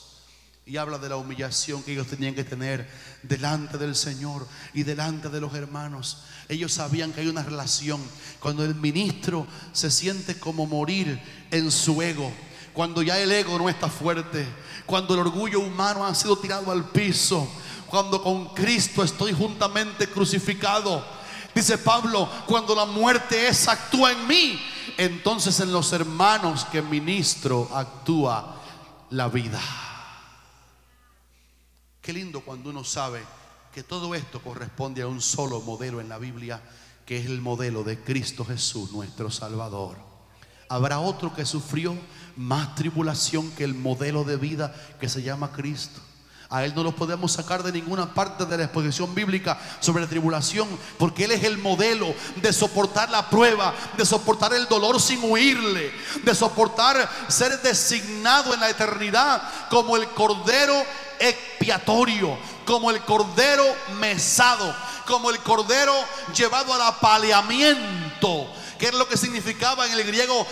Speaker 1: Y habla de la humillación que ellos tenían que tener delante del Señor y delante de los hermanos. Ellos sabían que hay una relación. Cuando el ministro se siente como morir en su ego, cuando ya el ego no está fuerte, cuando el orgullo humano ha sido tirado al piso, cuando con Cristo estoy juntamente crucificado, dice Pablo, cuando la muerte esa actúa en mí, entonces en los hermanos que ministro actúa la vida. Qué lindo cuando uno sabe que todo esto corresponde a un solo modelo en la Biblia, que es el modelo de Cristo Jesús, nuestro Salvador. Habrá otro que sufrió más tribulación que el modelo de vida que se llama Cristo. A Él no lo podemos sacar de ninguna parte de la exposición bíblica sobre la tribulación, porque Él es el modelo de soportar la prueba, de soportar el dolor sin huirle, de soportar ser designado en la eternidad como el Cordero expiatorio, como el Cordero mesado, como el Cordero llevado al apaleamiento, que es lo que significaba en el griego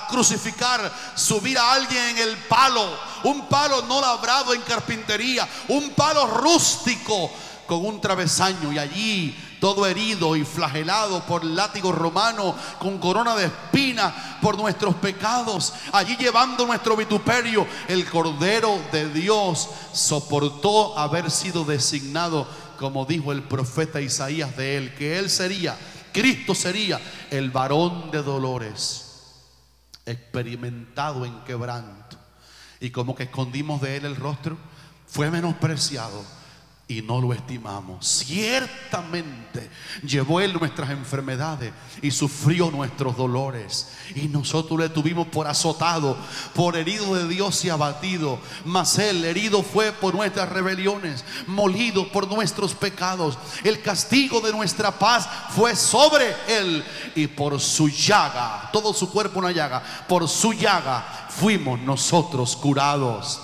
Speaker 1: crucificar, subir a alguien en el palo, un palo no labrado en carpintería, un palo rústico con un travesaño, y allí todo herido y flagelado por el látigo romano, con corona de espinas por nuestros pecados, allí llevando nuestro vituperio, el Cordero de Dios soportó haber sido designado, como dijo el profeta Isaías de Él, que Él sería, Cristo sería el varón de dolores, experimentado en quebranto, y como que escondimos de Él el rostro, fue menospreciado y no lo estimamos. Ciertamente llevó Él nuestras enfermedades y sufrió nuestros dolores, y nosotros le tuvimos por azotado, por herido de Dios y abatido. Mas Él herido fue por nuestras rebeliones, molido por nuestros pecados. El castigo de nuestra paz fue sobre Él, y por su llaga, todo su cuerpo una llaga, por su llaga fuimos nosotros curados.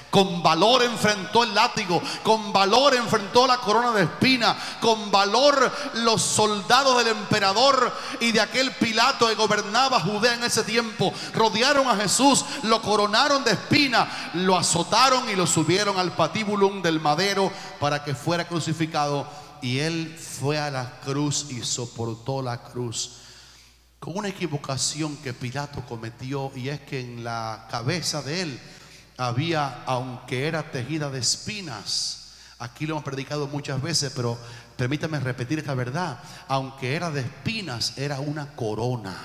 Speaker 1: Con valor enfrentó el látigo, con valor enfrentó la corona de espina, con valor los soldados del emperador y de aquel Pilato que gobernaba Judea en ese tiempo rodearon a Jesús, lo coronaron de espina, lo azotaron y lo subieron al patíbulum del madero para que fuera crucificado. Y Él fue a la cruz y soportó la cruz con una equivocación que Pilato cometió, y es que en la cabeza de Él había, aunque era tejida de espinas, aquí lo hemos predicado muchas veces, pero permítame repetir esta verdad, aunque era de espinas, era una corona.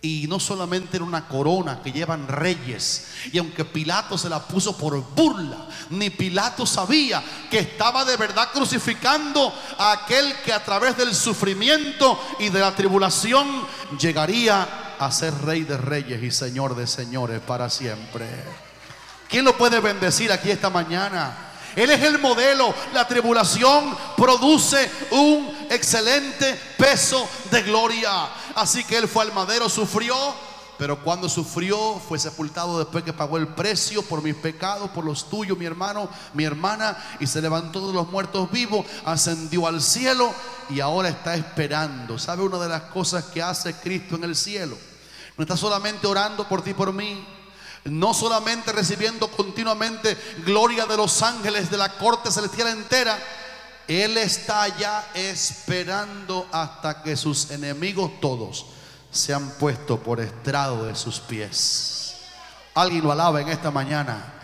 Speaker 1: Y no solamente era una corona que llevan reyes, y aunque Pilato se la puso por burla, ni Pilato sabía que estaba de verdad crucificando a aquel que a través del sufrimiento y de la tribulación llegaría a ser Rey de reyes y Señor de señores para siempre. ¿Quién lo puede bendecir aquí esta mañana? Él es el modelo. La tribulación produce un excelente peso de gloria. Así que Él fue al madero, sufrió, pero cuando sufrió fue sepultado después que pagó el precio por mis pecados, por los tuyos, mi hermano, mi hermana, y se levantó de los muertos vivos, ascendió al cielo y ahora está esperando. ¿Sabe una de las cosas que hace Cristo en el cielo? No está solamente orando por ti y por mí, no solamente recibiendo continuamente gloria de los ángeles, de la corte celestial entera. Él está allá esperando hasta que sus enemigos todos se han puesto por estrado de sus pies. Alguien lo alaba en esta mañana.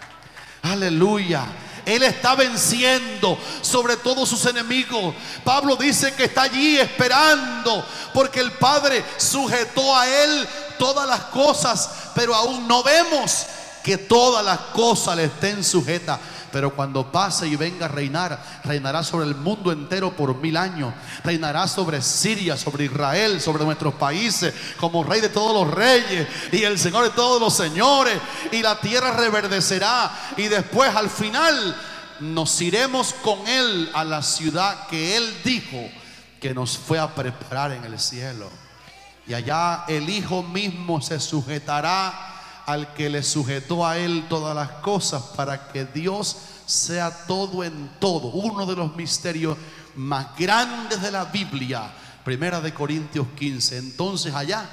Speaker 1: Aleluya. Él está venciendo sobre todos sus enemigos. Pablo dice que está allí esperando porque el Padre sujetó a él todas las cosas, pero aún no vemos que todas las cosas le estén sujetas. Pero cuando pase y venga a reinar, reinará sobre el mundo entero por 1000 años. Reinará sobre Siria, sobre Israel, sobre nuestros países, como Rey de todos los reyes y el Señor de todos los señores. Y la tierra reverdecerá. Y después, al final, nos iremos con Él a la ciudad que Él dijo que nos fue a preparar en el cielo. Y allá el Hijo mismo se sujetará al que le sujetó a él todas las cosas, para que Dios sea todo en todo. Uno de los misterios más grandes de la Biblia, 1 Corintios 15. Entonces allá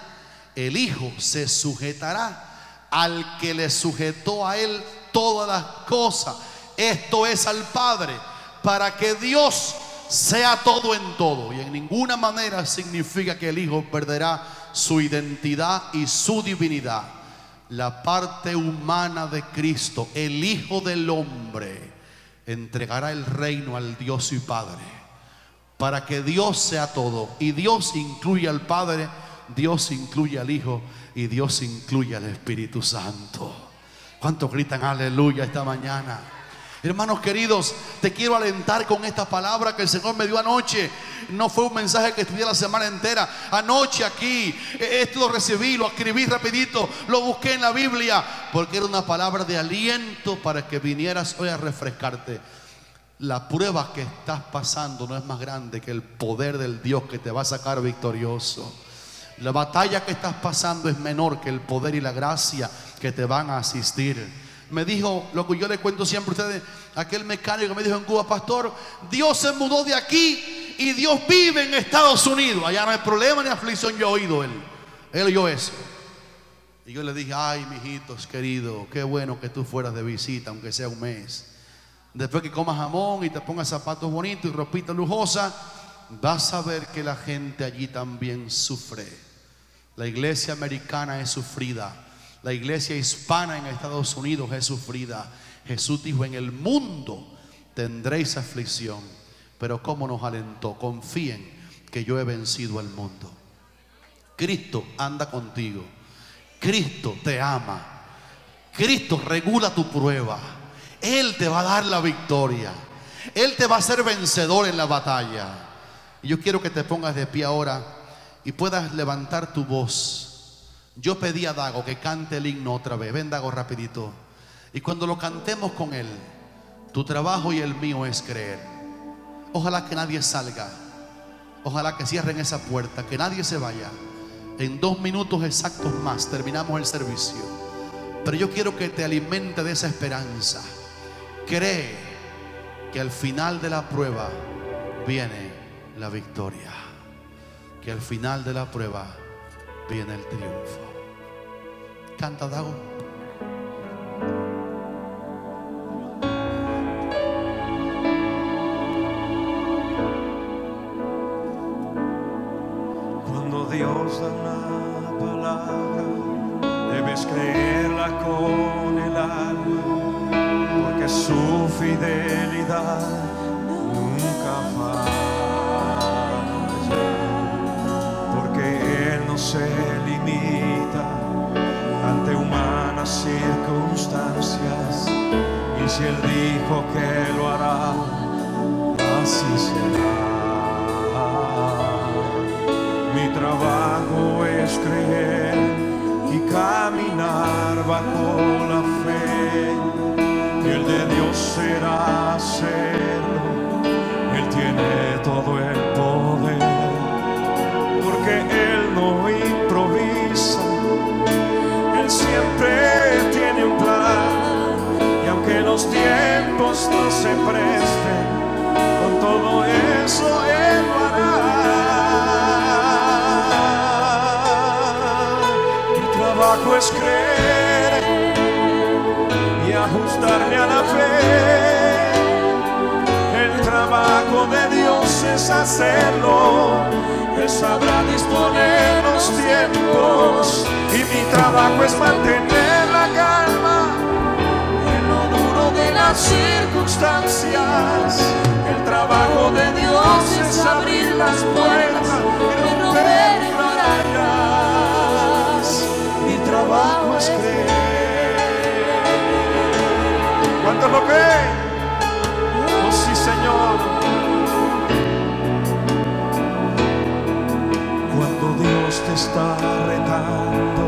Speaker 1: el Hijo se sujetará al que le sujetó a él todas las cosas, esto es al Padre, para que Dios sea todo en todo. Y en ninguna manera significa que el Hijo perderá su identidad y su divinidad. La parte humana de Cristo, el Hijo del Hombre, entregará el reino al Dios y Padre, para que Dios sea todo. Y Dios incluye al Padre, Dios incluye al Hijo y Dios incluye al Espíritu Santo. ¿Cuántos gritan aleluya esta mañana? Hermanos queridos, te quiero alentar con esta palabra que el Señor me dio anoche. No fue un mensaje que estudié la semana entera. Anoche aquí, esto lo recibí, lo escribí rapidito, lo busqué en la Biblia, porque era una palabra de aliento para que vinieras hoy a refrescarte. La prueba que estás pasando no es más grande que el poder del Dios que te va a sacar victorioso. La batalla que estás pasando es menor que el poder y la gracia que te van a asistir. Me dijo lo que yo le cuento siempre a ustedes, aquel mecánico me dijo en Cuba: pastor, Dios se mudó de aquí y Dios vive en Estados Unidos. Allá no hay problema ni aflicción. Yo he oído él oyó eso. Y yo le dije: ay, mijitos querido, qué bueno que tú fueras de visita, aunque sea un mes. Después que comas jamón y te pongas zapatos bonitos y ropita lujosa, vas a ver que la gente allí también sufre. La iglesia americana es sufrida. La iglesia hispana en Estados Unidos es sufrida. Jesús dijo: en el mundo tendréis aflicción, pero ¿cómo nos alentó? Confíen que yo he vencido al mundo. Cristo anda contigo. Cristo te ama. Cristo regula tu prueba. Él te va a dar la victoria. Él te va a hacer vencedor en la batalla. Y yo quiero que te pongas de pie ahora y puedas levantar tu voz. Yo pedí a Dago que cante el himno otra vez. Ven, Dago, rapidito. Y cuando lo cantemos con él, tu trabajo y el mío es creer. Ojalá que nadie salga. Ojalá que cierren esa puerta, que nadie se vaya. En 2 minutos exactos más terminamos el servicio. Pero yo quiero que te alimente de esa esperanza. Cree que al final de la prueba viene la victoria. Que al final de la prueba viene el triunfo. Canta, Dago.
Speaker 2: Cuando Dios da una palabra, debes creerla con el alma, porque su fidelidad nunca falla, porque Él no se limita ante humanas circunstancias, y si Él dijo que lo hará, así será. Mi trabajo es creer y caminar bajo la fe, y el de Dios será hacerlo. Él tiene todo el poder, porque Él no improvisa, tiempos no se presten, con todo eso Él lo hará. Mi trabajo es creer y ajustarme a la fe. El trabajo de Dios es hacerlo. Él sabrá disponer los tiempos, y mi trabajo es mantener la calma en lo duro de las circunstancias. El trabajo de Dios es abrir las puertas y romper murallas. Mi trabajo es creer. ¿Cuántos lo creen? Oh sí, Señor. Cuando Dios te está retando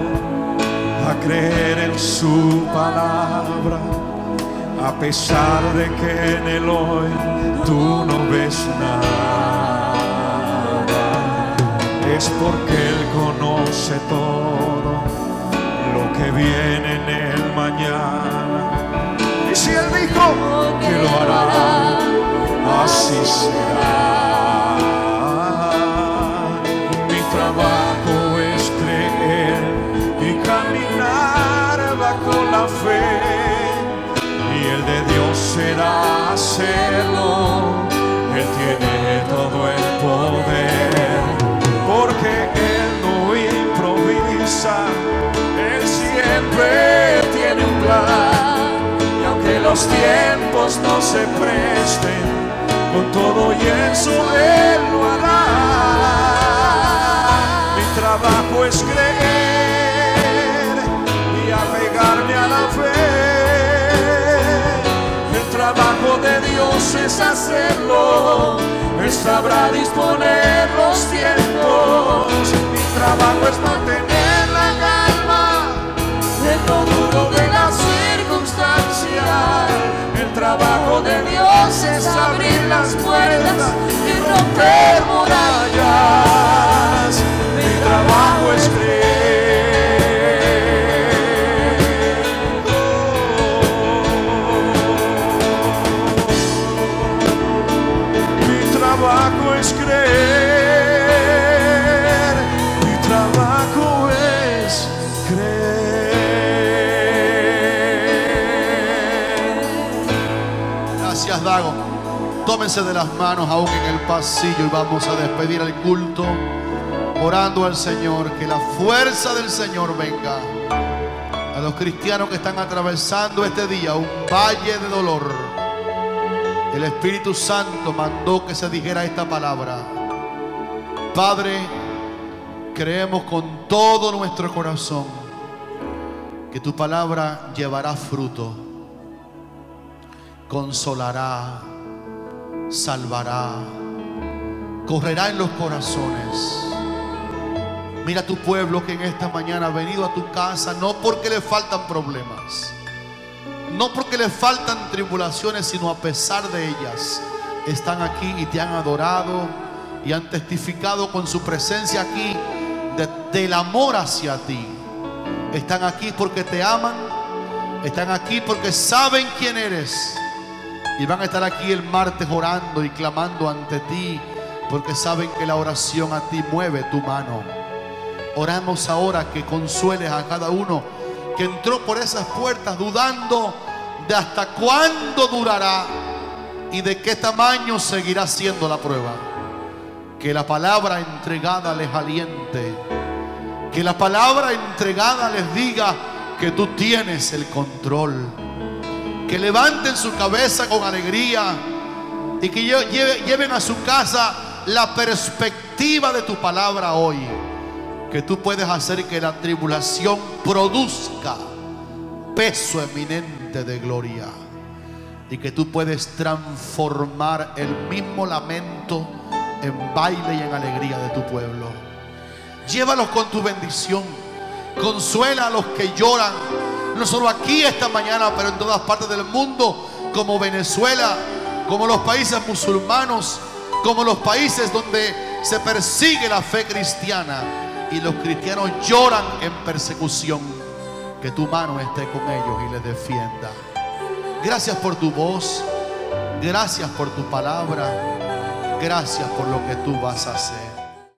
Speaker 2: a creer en su palabra, a pesar de que en el hoy tú no ves nada, es porque Él conoce todo lo que viene en el mañana. Y si Él dijo que lo hará, así será. Mi trabajo es creer y caminar bajo la fe, y el de Dios será hacerlo. Él tiene todo el poder, porque Él no improvisa. Él siempre tiene un plan, y aunque los tiempos no se presten, con todo y eso Él lo hará. Mi trabajo es creer y apegarme a la fe. El trabajo de Dios es hacerlo. Él sabrá disponer los tiempos. Mi trabajo es mantener la calma en lo duro de las circunstancias. El trabajo de Dios es abrir las puertas y romper murallas. Mi trabajo es creer. Mi trabajo es creer. Mi trabajo es creer.
Speaker 1: Gracias, Dago. Tómense de las manos aún en el pasillo y vamos a despedir el culto orando al Señor. Que la fuerza del Señor venga a los cristianos que están atravesando este día un valle de dolor. El Espíritu Santo mandó que se dijera esta palabra. Padre, creemos con todo nuestro corazón que tu palabra llevará fruto, consolará, salvará, correrá en los corazones. Mira a tu pueblo que en esta mañana ha venido a tu casa no porque le faltan problemas, no porque le faltan tribulaciones, sino a pesar de ellas están aquí y te han adorado y han testificado con su presencia aquí del amor hacia ti. Están aquí porque te aman, están aquí porque saben quién eres, y van a estar aquí el martes orando y clamando ante ti porque saben que la oración a ti mueve tu mano. Oramos ahora que consueles a cada uno que entró por esas puertas dudando de hasta cuándo durará y de qué tamaño seguirá siendo la prueba. Que la palabra entregada les aliente, que la palabra entregada les diga que tú tienes el control. Que levanten su cabeza con alegría y que lleven a su casa la perspectiva de tu palabra hoy. Que tú puedes hacer que la tribulación produzca peso eminente de gloria, y que tú puedes transformar el mismo lamento en baile y en alegría de tu pueblo. Llévalos con tu bendición. Consuela a los que lloran, no solo aquí esta mañana, pero en todas partes del mundo, como Venezuela, como los países musulmanos, como los países donde se persigue la fe cristiana y los cristianos lloran en persecución. Que tu mano esté con ellos y les defienda. Gracias por tu voz. Gracias por tu palabra. Gracias por lo que tú vas a hacer.